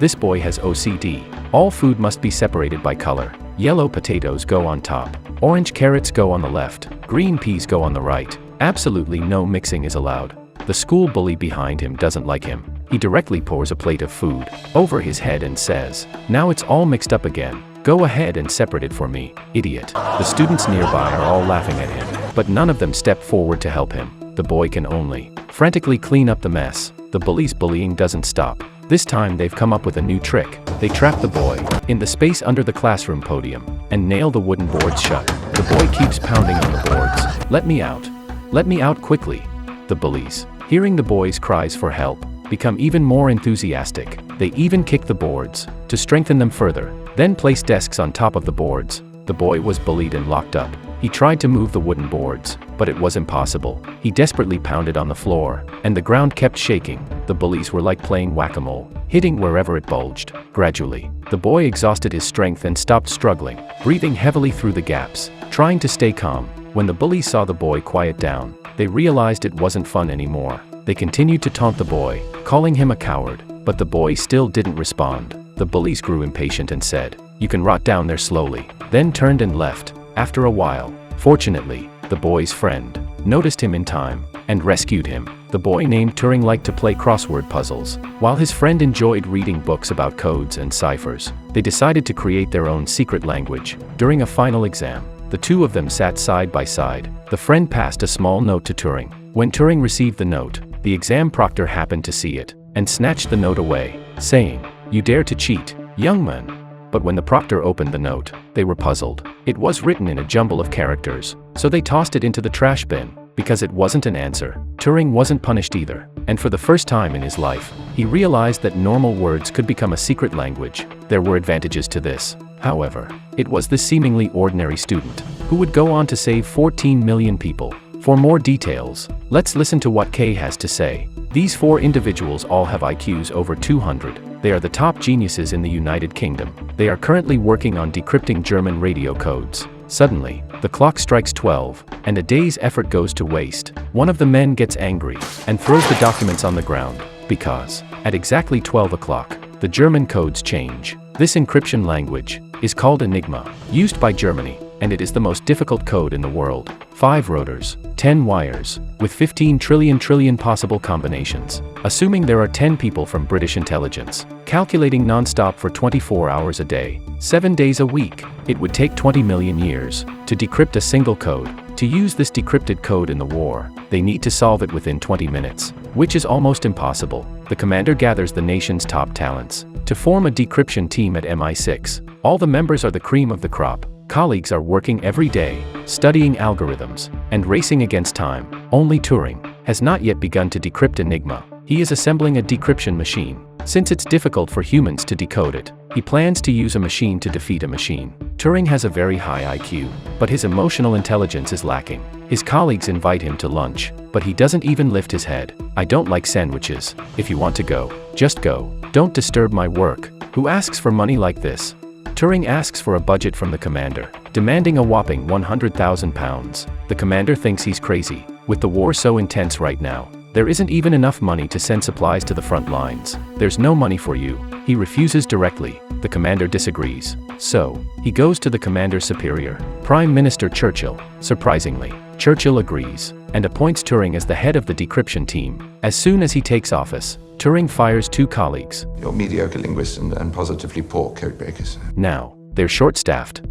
This boy has OCD. All food must be separated by color. Yellow potatoes go on top. Orange carrots go on the left. Green peas go on the right. Absolutely no mixing is allowed. The school bully behind him doesn't like him. He directly pours a plate of food over his head and says, "Now it's all mixed up again. Go ahead and separate it for me, idiot." The students nearby are all laughing at him, but none of them step forward to help him. The boy can only frantically clean up the mess. The bully's bullying doesn't stop. This time they've come up with a new trick. They trap the boy in the space under the classroom podium and nail the wooden boards shut. The boy keeps pounding on the boards. "Let me out. Let me out quickly." The bullies, hearing the boy's cries for help, become even more enthusiastic. They even kick the boards to strengthen them further, then place desks on top of the boards. The boy was bullied and locked up. He tried to move the wooden boards, but it was impossible. He desperately pounded on the floor, and the ground kept shaking. The bullies were like playing whack-a-mole, hitting wherever it bulged. Gradually, the boy exhausted his strength and stopped struggling, breathing heavily through the gaps, trying to stay calm. When the bullies saw the boy quiet down, they realized it wasn't fun anymore. They continued to taunt the boy, calling him a coward, but the boy still didn't respond. The bullies grew impatient and said, "You can rot down there slowly," then turned and left. After a while, fortunately, the boy's friend noticed him in time and rescued him. The boy named Turing liked to play crossword puzzles, while his friend enjoyed reading books about codes and ciphers. They decided to create their own secret language. During a final exam, the two of them sat side by side. The friend passed a small note to Turing. When Turing received the note, the exam proctor happened to see it and snatched the note away, saying, "You dare to cheat, young man." But when the proctor opened the note, they were puzzled. It was written in a jumble of characters, so they tossed it into the trash bin. Because it wasn't an answer, Turing wasn't punished either, and for the first time in his life, he realized that normal words could become a secret language. There were advantages to this. However, it was this seemingly ordinary student who would go on to save 14 million people. For more details, let's listen to what Kay has to say. These four individuals all have IQs over 200. They are the top geniuses in the United Kingdom. They are currently working on decrypting German radio codes. Suddenly, the clock strikes 12, and a day's effort goes to waste. One of the men gets angry and throws the documents on the ground, because, at exactly 12 o'clock, the German codes change. This encryption language is called Enigma, used by Germany, and it is the most difficult code in the world. 5 rotors, 10 wires, with 15 trillion possible combinations. Assuming there are 10 people from British intelligence, calculating non-stop for 24 hours a day, 7 days a week, it would take 20 million years to decrypt a single code. To use this decrypted code in the war, they need to solve it within 20 minutes, which is almost impossible. The commander gathers the nation's top talents to form a decryption team at MI6. All the members are the cream of the crop. Colleagues are working every day, studying algorithms, and racing against time. Only Turing has not yet begun to decrypt Enigma. He is assembling a decryption machine. Since it's difficult for humans to decode it, he plans to use a machine to defeat a machine. Turing has a very high IQ, but his emotional intelligence is lacking. His colleagues invite him to lunch, but he doesn't even lift his head. "I don't like sandwiches. If you want to go, just go. Don't disturb my work." Who asks for money like this? Turing asks for a budget from the commander, demanding a whopping £100,000. The commander thinks he's crazy. With the war so intense right now, there isn't even enough money to send supplies to the front lines. "There's no money for you." He refuses directly. The commander disagrees. So, he goes to the commander's superior, Prime Minister Churchill. Surprisingly, Churchill agrees, and appoints Turing as the head of the decryption team. As soon as he takes office, Turing fires 2 colleagues. "You're mediocre linguists and positively poor code breakers." Now, they're short-staffed.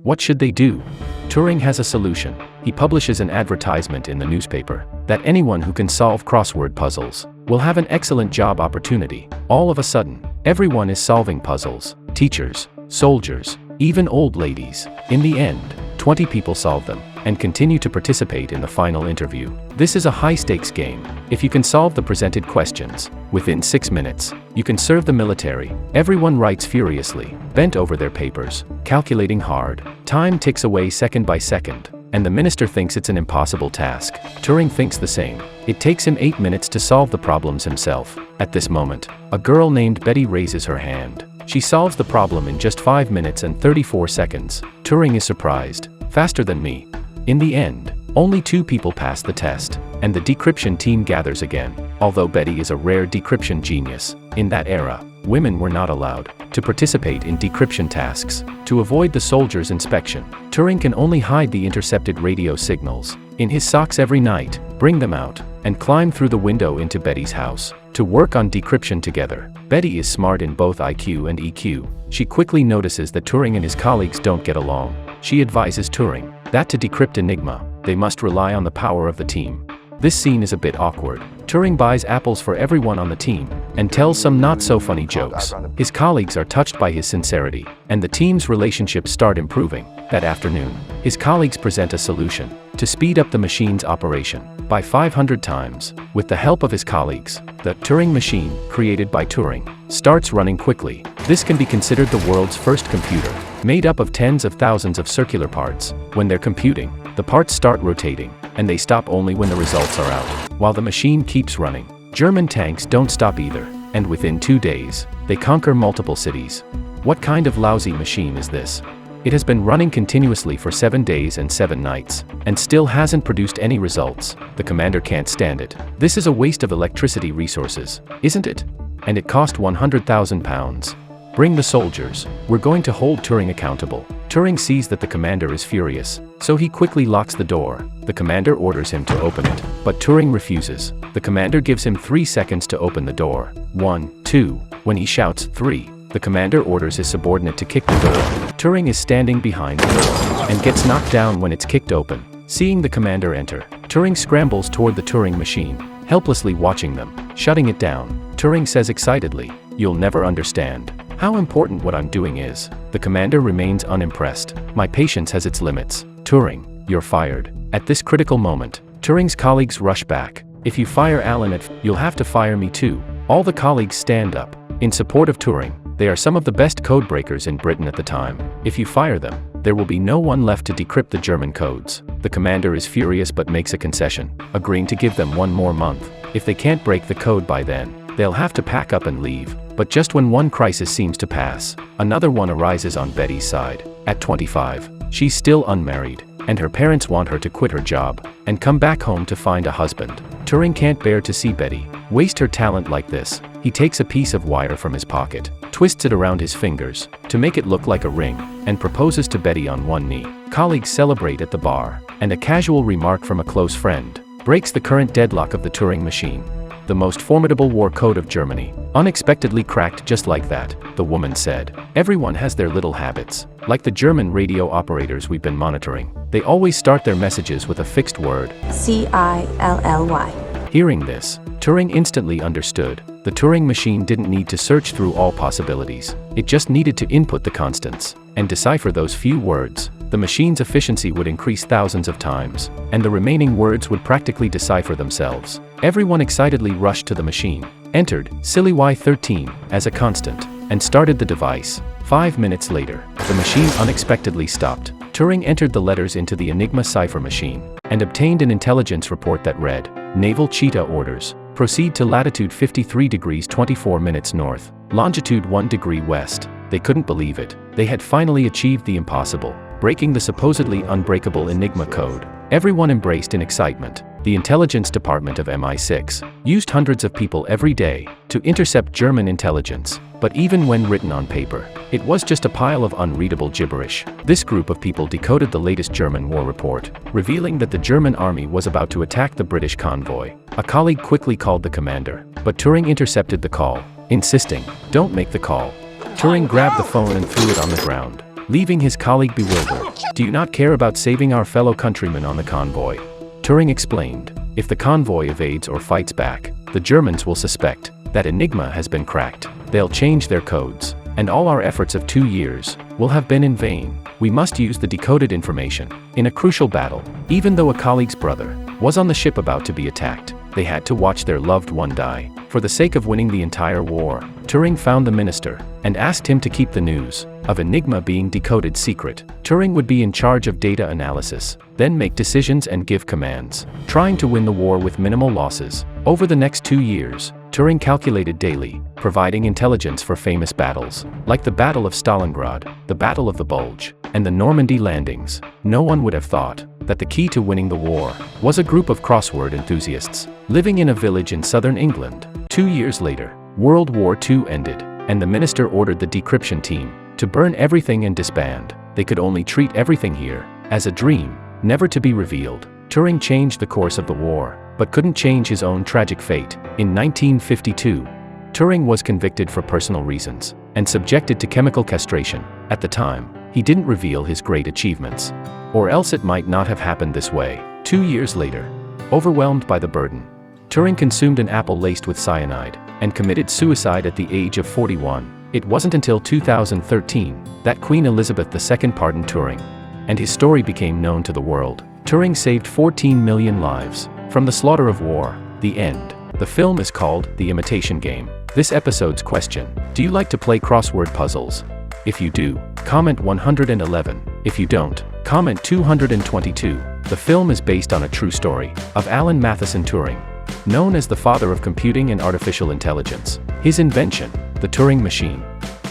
What should they do? Turing has a solution. He publishes an advertisement in the newspaper that anyone who can solve crossword puzzles will have an excellent job opportunity. All of a sudden, everyone is solving puzzles. Teachers, soldiers, even old ladies. In the end, 20 people solve them and continue to participate in the final interview. This is a high-stakes game. If you can solve the presented questions within 6 minutes, you can serve the military. Everyone writes furiously, bent over their papers, calculating hard. Time ticks away second by second, and the minister thinks it's an impossible task. Turing thinks the same. It takes him 8 minutes to solve the problems himself. At this moment, a girl named Betty raises her hand. She solves the problem in just 5 minutes and 34 seconds. Turing is surprised. Faster than me. In the end, only 2 people pass the test, and the decryption team gathers again. Although Betty is a rare decryption genius, in that era, Women were not allowed to participate in decryption tasks. To avoid the soldiers' inspection, Turing can only hide the intercepted radio signals in his socks every night, bring them out, and climb through the window into Betty's house to work on decryption together. Betty is smart in both IQ and EQ. She quickly notices that Turing and his colleagues don't get along. She advises Turing that to decrypt Enigma, they must rely on the power of the team. This scene is a bit awkward. Turing buys apples for everyone on the team and tells some not-so-funny jokes. His colleagues are touched by his sincerity, and the team's relationships start improving. That afternoon, his colleagues present a solution to speed up the machine's operation by 500 times. With the help of his colleagues, the Turing machine, created by Turing, starts running quickly. This can be considered the world's first computer, made up of tens of thousands of circular parts. When they're computing, the parts start rotating, and they stop only when the results are out. While the machine keeps running, German tanks don't stop either, and within 2 days, they conquer multiple cities. What kind of lousy machine is this? It has been running continuously for 7 days and 7 nights, and still hasn't produced any results. The commander can't stand it. This is a waste of electricity resources, isn't it? And it cost £100,000. Bring the soldiers. We're going to hold Turing accountable. Turing sees that the commander is furious, so he quickly locks the door. The commander orders him to open it, but Turing refuses. The commander gives him 3 seconds to open the door. 1, 2. When he shouts 3, the commander orders his subordinate to kick the door. Turing is standing behind the door and gets knocked down when it's kicked open. Seeing the commander enter, Turing scrambles toward the Turing machine, helplessly watching them, shutting it down. Turing says excitedly, "You'll never understand how important what I'm doing is." The commander remains unimpressed. "My patience has its limits. Turing, you're fired." At this critical moment, Turing's colleagues rush back. "If you fire Alan you'll have to fire me too." All the colleagues stand up in support of Turing. They are some of the best code breakers in Britain at the time. If you fire them, there will be no one left to decrypt the German codes. The commander is furious but makes a concession, agreeing to give them 1 more month. If they can't break the code by then, they'll have to pack up and leave. But just when one crisis seems to pass, another one arises on Betty's side. At 25, she's still unmarried, and her parents want her to quit her job and come back home to find a husband. Turing can't bear to see Betty waste her talent like this. He takes a piece of wire from his pocket, twists it around his fingers to make it look like a ring, and proposes to Betty on one knee. Colleagues celebrate at the bar, and a casual remark from a close friend breaks the current deadlock of the Turing machine. The most formidable war code of Germany unexpectedly cracked just like that, the woman said. Everyone has their little habits, like the German radio operators we've been monitoring. They always start their messages with a fixed word. C-I-L-L-Y. Hearing this, Turing instantly understood. The Turing machine didn't need to search through all possibilities. It just needed to input the constants and decipher those few words. The machine's efficiency would increase thousands of times, and the remaining words would practically decipher themselves. Everyone excitedly rushed to the machine, entered silly Y13 as a constant, and started the device. 5 minutes later, the machine unexpectedly stopped. Turing entered the letters into the Enigma cipher machine and obtained an intelligence report that read, "Naval Cheetah orders. Proceed to latitude 53 degrees 24 minutes north, longitude 1 degree west." They couldn't believe it. They had finally achieved the impossible, breaking the supposedly unbreakable Enigma code. Everyone embraced in excitement. The intelligence department of MI6 used hundreds of people every day to intercept German intelligence, but even when written on paper, it was just a pile of unreadable gibberish. This group of people decoded the latest German war report, revealing that the German army was about to attack the British convoy. A colleague quickly called the commander, but Turing intercepted the call, insisting, "Don't make the call." Turing grabbed the phone and threw it on the ground, leaving his colleague bewildered. "Do you not care about saving our fellow countrymen on the convoy?" Turing explained, "If the convoy evades or fights back, the Germans will suspect that Enigma has been cracked. They'll change their codes, and all our efforts of 2 years will have been in vain. We must use the decoded information in a crucial battle." Even though a colleague's brother was on the ship about to be attacked, they had to watch their loved one die. For the sake of winning the entire war, Turing found the minister and asked him to keep the news of Enigma being decoded secret. Turing would be in charge of data analysis, then make decisions and give commands, trying to win the war with minimal losses. Over the next 2 years, Turing calculated daily, providing intelligence for famous battles, like the Battle of Stalingrad, the Battle of the Bulge, and the Normandy landings. No one would have thought that the key to winning the war was a group of crossword enthusiasts living in a village in southern England. 2 years later, World War II ended, and the minister ordered the decryption team to burn everything and disband. They could only treat everything here as a dream, never to be revealed. Turing changed the course of the war, but couldn't change his own tragic fate. In 1952, Turing was convicted for personal reasons and subjected to chemical castration. At the time, he didn't reveal his great achievements, or else it might not have happened this way. 2 years later, overwhelmed by the burden, Turing consumed an apple laced with cyanide and committed suicide at the age of 41. It wasn't until 2013 that Queen Elizabeth II pardoned Turing, and his story became known to the world. Turing saved 14 million lives from the slaughter of war. The end. The film is called The Imitation Game. This episode's question: do you like to play crossword puzzles? If you do, comment 111. If you don't, comment 222. The film is based on a true story of Alan Matheson Turing, known as the father of computing and artificial intelligence. His invention, the Turing machine,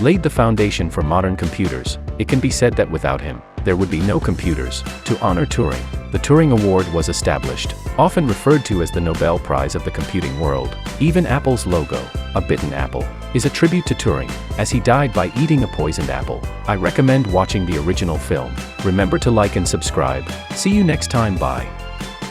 laid the foundation for modern computers. It can be said that without him, there would be no computers. To honor Turing, the Turing Award was established, often referred to as the Nobel Prize of the computing world. Even Apple's logo, a bitten apple, is a tribute to Turing, as he died by eating a poisoned apple. I recommend watching the original film. Remember to like and subscribe. See you next time. Bye.